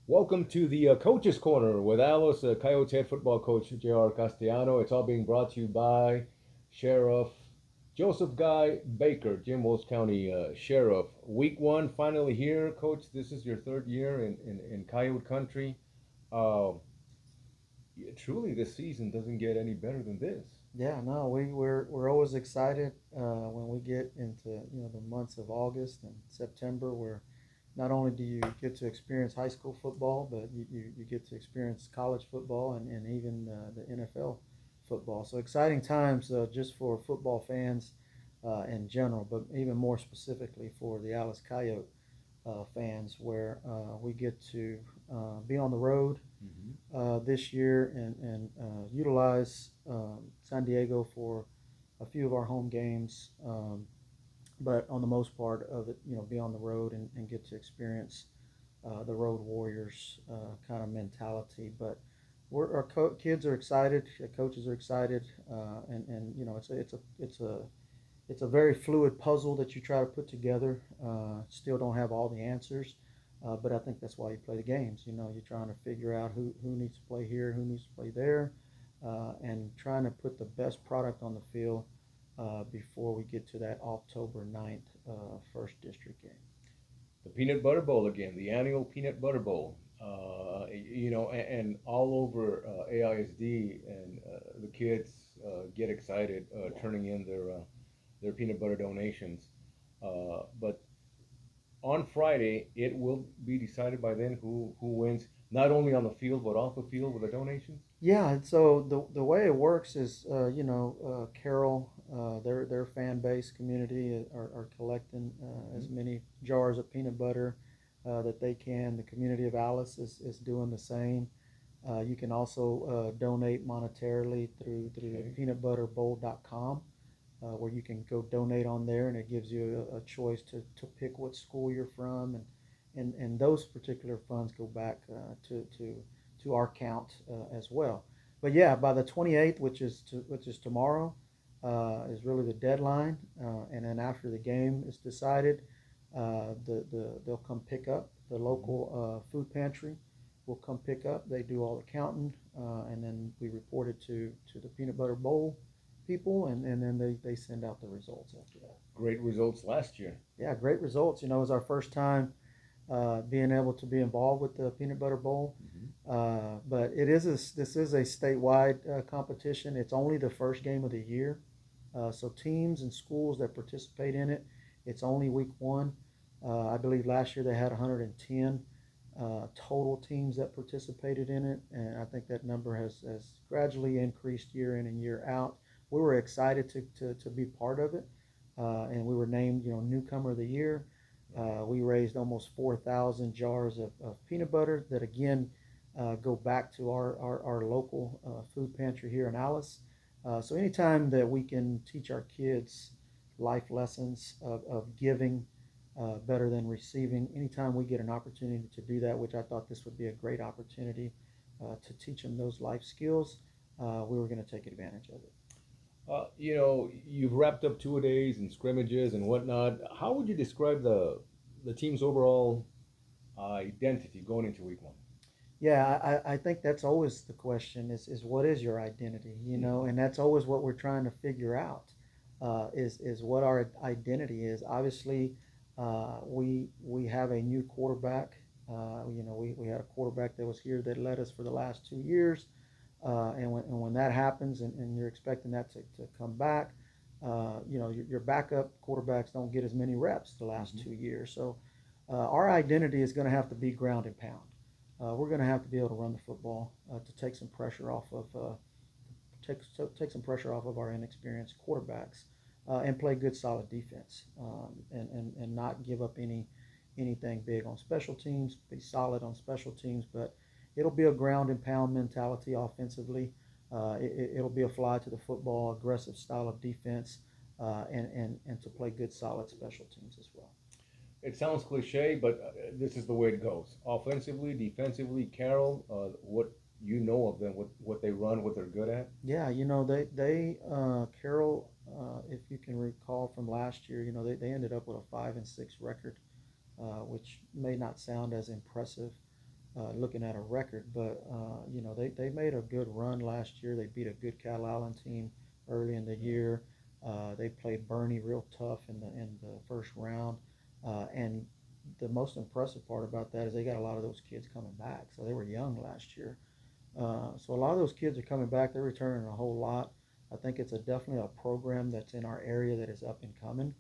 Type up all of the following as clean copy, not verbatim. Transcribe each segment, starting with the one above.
Welcome to the Coaches Corner with Alice, Coyotes head football coach J.R. Castellano. It's all being brought to you by Sheriff Joseph Guy Baker, Jim Wells County Sheriff. Week one finally here, Coach. This is your third year in Coyote Country. Uh, Truly, this season doesn't get any better than this. Yeah, no, we're always excited when we get into the months of August and September, where not only do you get to experience high school football, but you get to experience college football and even the NFL football. So exciting times just for football fans in general, but even more specifically for the Alice Coyote fans, where we get to be on the road Mm-hmm. this year and utilize San Diego for a few of our home games. But on the most part of it, be on the road and get to experience the road warriors kind of mentality. But kids are excited, coaches are excited, and it's a very fluid puzzle that you try to put together. Still don't have all the answers, but I think that's why you play the games. You're trying to figure out who needs to play here, who needs to play there, and trying to put the best product on the field before we get to that October 9th first district game. The Peanut Butter Bowl again, the annual Peanut Butter Bowl. And all over AISD, and the kids get excited turning in their peanut butter donations. But on Friday, it will be decided by then who wins, not only on the field but off the field with the donations. Yeah, so the way it works is, Carol, their fan base community are collecting as Mm-hmm. many jars of peanut butter that they can. The community of Alice is doing the same. You can also donate monetarily through Okay. peanutbutterbowl.com, where you can go donate on there, and it gives you a choice to pick what school you're from, and those particular funds go back to our count as well. But yeah, by the 28th, which is tomorrow, is really the deadline, and then after the game is decided, they'll come pick up the Mm-hmm. local food pantry. Will come pick up. They do all the counting, and then we report it to the peanut butter bowl people, and then they send out the results after that. Great results last year. Yeah, great results. It was our first time being able to be involved with the Peanut Butter Bowl. Mm-hmm. But this is a statewide competition. It's only the first game of the year. So teams and schools that participate in it, it's only week one. I believe last year they had 110 total teams that participated in it, and I think that number has gradually increased year in and year out. We were excited to be part of it, and we were named newcomer of the year. Right. We raised almost 4,000 jars of peanut butter that again go back to our local food pantry here in Alice. So anytime that we can teach our kids life lessons of giving better than receiving, anytime we get an opportunity to do that, which I thought this would be a great opportunity to teach them those life skills, we were going to take advantage of it. You've wrapped up two days and scrimmages and whatnot. How would you describe the team's overall identity going into week one? Yeah, I think that's always the question is what is your identity, and that's always what we're trying to figure out is what our identity is. Obviously, we have a new quarterback. We had a quarterback that was here that led us for the last 2 years, and when that happens and you're expecting that to come back, your backup quarterbacks don't get as many reps the last Mm-hmm. 2 years. So our identity is going to have to be ground and pound. We're going to have to be able to run the football to take some pressure off of take some pressure off of our inexperienced quarterbacks and play good solid defense and not give up anything big on special teams. Be solid on special teams, but it'll be a ground and pound mentality offensively. It'll be a fly to the football, aggressive style of defense, and to play good solid special teams as well. It sounds cliche, but this is the way it goes. Offensively, defensively, Carol, what you know of them, what they run, what they're good at. Yeah, they Carroll, if you can recall from last year, they ended up with a 5-6 record, which may not sound as impressive, looking at a record. But they made a good run last year. They beat a good Cal Allen team early in the year. They played Bernie real tough in the first round, and the most impressive part about that is they got a lot of those kids coming back. So they were young last year. So a lot of those kids are coming back. They're returning a whole lot. I think it's definitely a program that's in our area that is up and coming.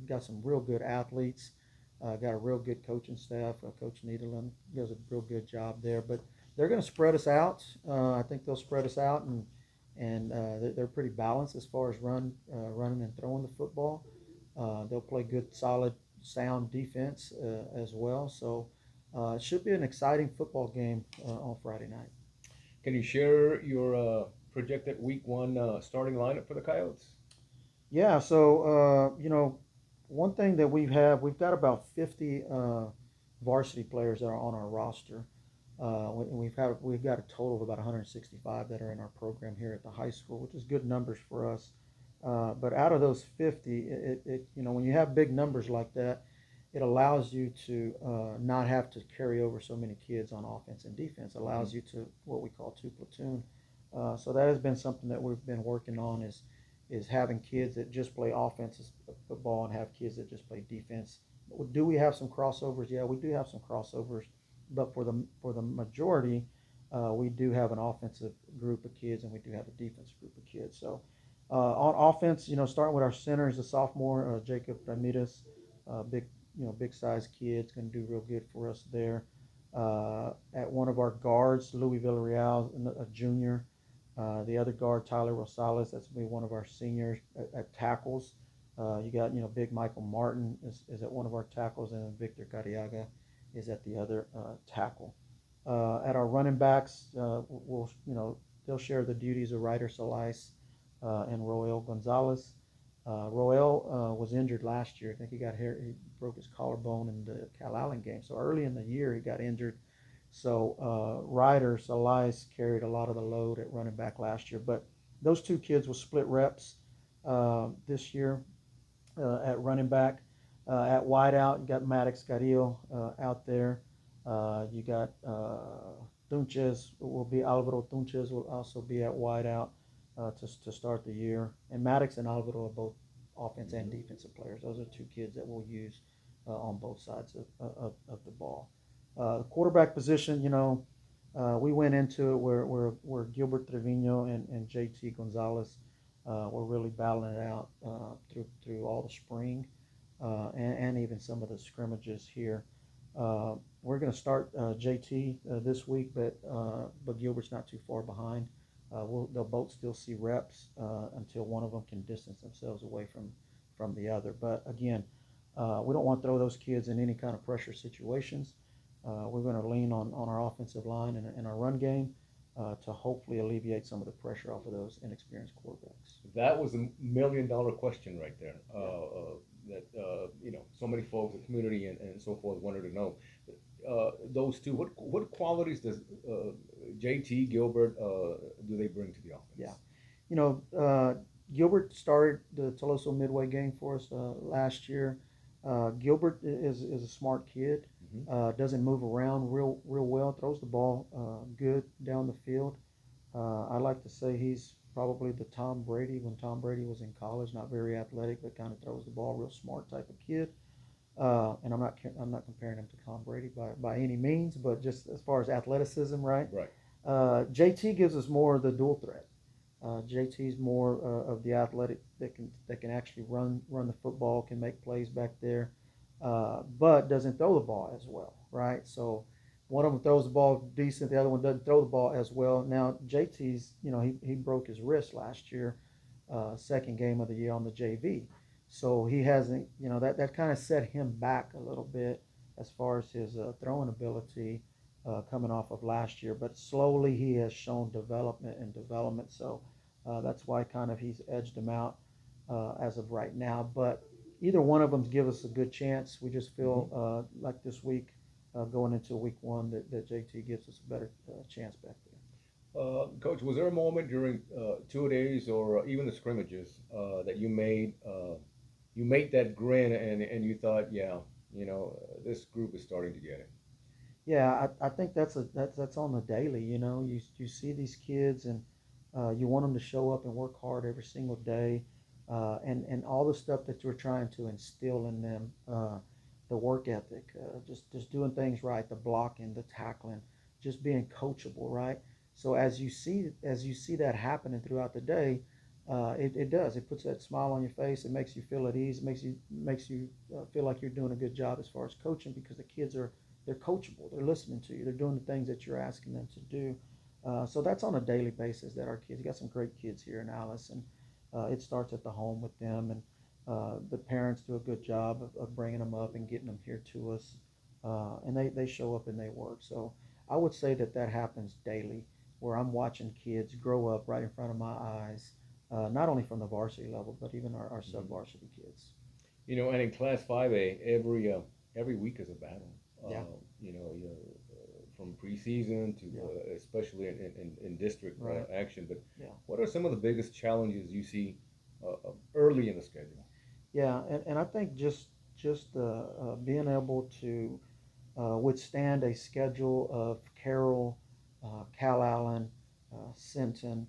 Got some real good athletes. Got a real good coaching staff. Coach Niederland does a real good job there. But they're going to spread us out. I think they'll spread us out, and they're pretty balanced as far as running and throwing the football. They'll play good, solid, sound defense as well. So it should be an exciting football game on Friday night. Can you share your projected week one starting lineup for the Coyotes? Yeah, so one thing that we've got about 50 varsity players that are on our roster. We've got a total of about 165 that are in our program here at the high school, which is good numbers for us. But out of those 50, when you have big numbers like that, it allows you to not have to carry over so many kids on offense and defense. It Mm-hmm. allows you to what we call two platoon. So that has been something that we've been working on is having kids that just play offensive football and have kids that just play defense. Do we have some crossovers? Yeah, we do have some crossovers, but for the majority, we do have an offensive group of kids and we do have a defensive group of kids. So on offense, starting with our center is a sophomore, Jacob Ramirez, big size kid, is going to do real good for us there. At one of our guards, Louis Villarreal, a junior. The other guard, Tyler Rosales, that's going to be one of our seniors at tackles. You got, big Michael Martin is at one of our tackles, and then Victor Carriaga is at the other tackle. At our running backs, they'll share the duties of Ryder Salais and Roel Gonzalez. Roel was injured last year. I think he broke his collarbone in the Cal Allen game. So early in the year, he got injured. So Ryder Salais carried a lot of the load at running back last year. But those two kids will split reps this year at running back. At wideout, you got Maddox Carrillo out there. You got Tunches will be Alvaro Tunches will also be at wideout to start the year. And Maddox and Alvaro are both offense and defensive players. Those are two kids that we'll use on both sides of the ball. The quarterback position, we went into it where Gilbert Trevino and JT Gonzalez were really battling it out through all the spring and even some of the scrimmages here. We're going to start JT this week, but Gilbert's not too far behind. They'll both still see reps until one of them can distance themselves away from the other. But again, we don't want to throw those kids in any kind of pressure situations. We're going to lean on our offensive line and our run game to hopefully alleviate some of the pressure off of those inexperienced quarterbacks. That was $1 million question right there. Yeah. That so many folks, the community and so forth, wanted to know. Those two, what qualities does JT Gilbert do they bring to the Yeah. offense? You know, Gilbert started the Toloso Midway game for us last year. Gilbert is a smart kid. Mm-hmm. Doesn't move around real well. Throws the ball good down the field. I like to say he's probably the Tom Brady when Tom Brady was in college. Not very athletic, but kind of throws the ball real smart type of kid. And I'm not comparing him to Tom Brady by any means, but just as far as athleticism, right? Right. JT gives us more of the dual threat. JT's more of the athletic that can actually run the football, can make plays back there, but doesn't throw the ball as well, right? So one of them throws the ball decent, the other one doesn't throw the ball as well. Now JT's, he broke his wrist last year, second game of the year on the JV, so he hasn't, that kind of set him back a little bit as far as his throwing ability coming off of last year. But slowly he has shown development and development. So that's why kind of he's edged him out as of right now. But either one of them give us a good chance. We just feel Mm-hmm. like this week, going into week one, that JT gives us a better chance back there. Coach, was there a moment during 2 days or even the scrimmages that you made that grin and you thought, yeah, this group is starting to get it? Yeah, I think that's on the daily. You know, you see these kids and you want them to show up and work hard every single day, and all the stuff that you're trying to instill in them, the work ethic, just doing things right, the blocking, the tackling, just being coachable, right? So as you see that happening throughout the day, it does. It puts that smile on your face. It makes you feel at ease. It makes you feel like you're doing a good job as far as coaching because the kids are they're coachable. They're listening to you. They're doing the things that you're asking them to do. So that's on a daily basis that our kids. You got some great kids here in Alice, and it starts at the home with them, and the parents do a good job of bringing them up and getting them here to us, and they show up and they work. So I would say that happens daily, where I'm watching kids grow up right in front of my eyes, not only from the varsity level, but even our Mhm. sub-varsity kids. And in Class 5A, every week is a battle. Yeah, From preseason to yeah, especially in district right. action. But Yeah. what are some of the biggest challenges you see early in the schedule? Yeah, and I think just being able to withstand a schedule of Carroll, Cal Allen, Sinton,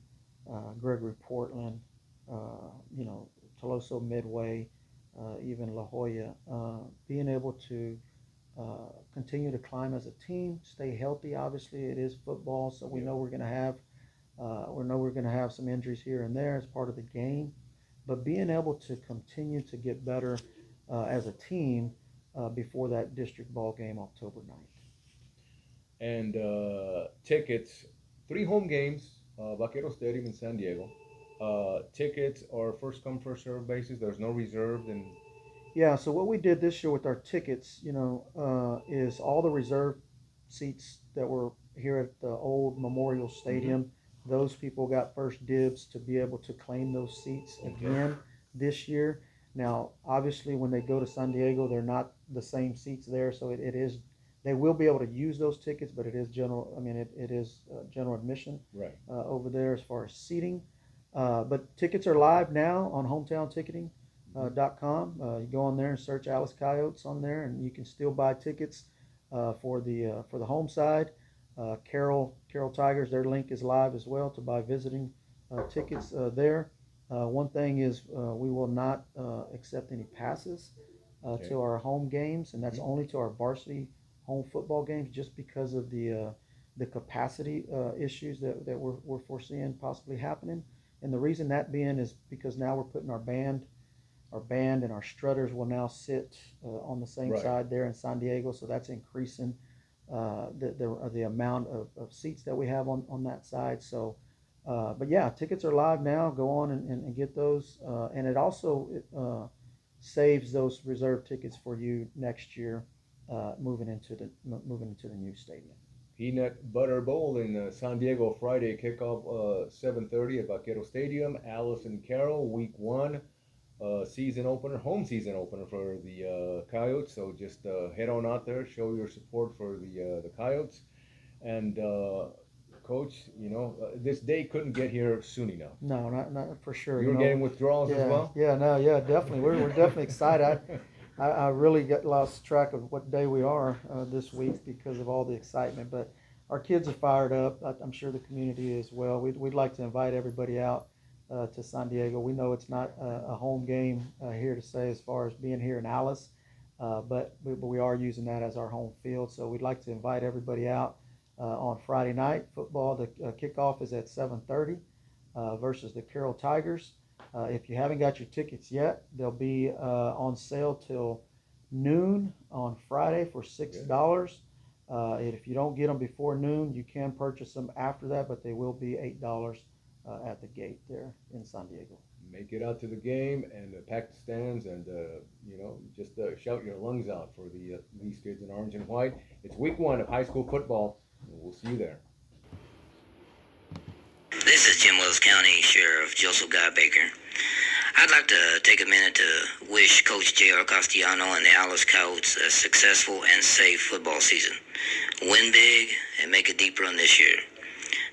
Gregory Portland, you know, Toloso Midway, even La Jolla, being able to continue to climb as a team, stay healthy. Obviously, it is football, so we Yeah. know we're going to have some injuries here and there as part of the game, but being able to continue to get better as a team before that district ball game October 9th. And tickets, three home games, Vaquero Stadium in San Diego. Tickets are first come first serve basis. There's no reserved and Yeah, so what we did this year with our tickets, is all the reserve seats that were here at the old Memorial hmm Stadium. Those people got first dibs to be able to claim those seats okay, again this year. Now, obviously, when they go to San Diego, they're not the same seats there, so it is. They will be able to use those tickets, but it is general. I mean, it is general admission right. over there as far as seating. But tickets are live now on hometown ticketing hmm You go on there and search Alice Coyotes on there, and you can still buy tickets for the home side. Carroll Tigers, their link is live as well to buy visiting tickets there. One thing is we will not accept any passes Okay. to our home games, and that's hmm only to our varsity home football games, just because of the capacity issues that we're foreseeing possibly happening. And the reason that being is because now we're putting our band and our strutters will now sit on the same Right. side there in San Diego, so that's increasing the amount of seats that we have on that side. So, but yeah, tickets are live now. Go on and get those, and it also saves those reserve tickets for you next year, moving into the new stadium. Peanut Butter Bowl in San Diego Friday kickoff 7:30 at Vaquero Stadium. Alice and Carroll week one season opener, home season opener for the Coyotes. So just head on out there, show your support for the Coyotes, and coach. This day couldn't get here soon enough. No, not for sure. You were getting withdrawals as Yeah, well. yeah, no, yeah, definitely. We're definitely excited. I really got lost track of what day we are this week because of all the excitement. But our kids are fired up. I'm sure the community is as well. We'd like to invite everybody out to San Diego. We know it's not a home game here to say as far as being here in Alice, but we are using that as our home field. So we'd like to invite everybody out on Friday night football. The kickoff is at 7:30 versus the Carroll Tigers. If you haven't got your tickets yet, they'll be on sale till noon on Friday for Good. $6. And if you don't get them before noon, you can purchase them after that, but they will be $8 at the gate there in San Diego. Make it out to the game and pack the stands and just shout your lungs out for these kids in orange and white. It's week one of high school football. And we'll see you there. This is Jim Wells County Sheriff Joseph Guy Baker. I'd like to take a minute to wish Coach J.R. Castellano and the Alice Coyotes a successful and safe football season. Win big and make a deep run this year.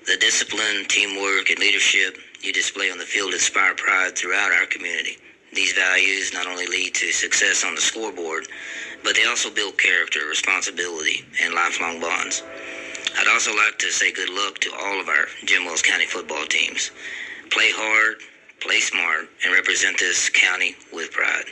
The discipline, teamwork, and leadership you display on the field inspire pride throughout our community. These values not only lead to success on the scoreboard, but they also build character, responsibility, and lifelong bonds. I'd also like to say good luck to all of our Jim Wells County football teams. Play hard, play smart, and represent this county with pride.